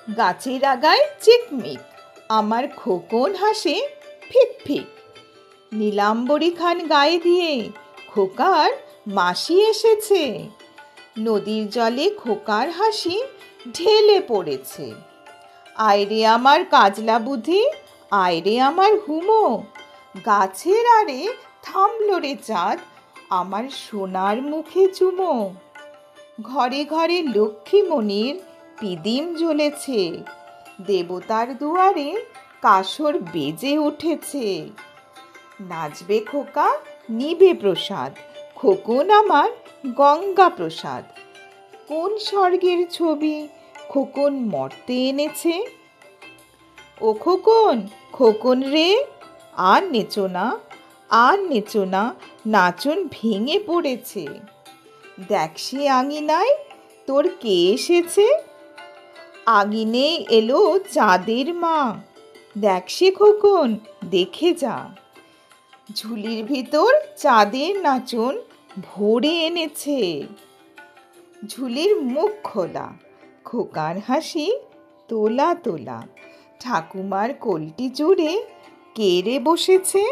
গাছের আগায় চিকমিক, আমার খোকন হাসে ফিক ফিক। নীলাম্বরী খান গায়ে দিয়ে খোকার মাসি এসেছে। নদীর জলে খোকার হাসি ঢেলে পড়েছে। আয়রে আমার কাজলা বুদ্ধি, আয়রে আমার হুমো, গাছের আড়ে থামলো রে চাঁদ, আমার সোনার মুখে চুমো। ঘরে ঘরে লক্ষ্মীমণির পিদিম জ্বলেছে, দেবতার দুয়ারে কাসর বেজে উঠেছে। নাচবে খোকা, নিবে প্রসাদ, খোকন আমার গঙ্গা প্রসাদ। কোন স্বর্গের ছবি খোকন মর্তে এনেছে? ও খোকন, খোকন রে, আর নেচো না, আর নেচো না, নাচন ভেঙে পড়েছে। দেখ সে আঙিনায় তোর কে এসেছে? আঙিনে এলো চাঁদের মা, দেখ সে খোকন, দেখে যা। ঝুলির ভিতর চাঁদের নাচন ভরে এনেছে। ঝুলির মুখ খোলা, খোকার হাসি তোলা তোলা। ঠাকুমার কলটি জুড়ে কে রে বসেছে?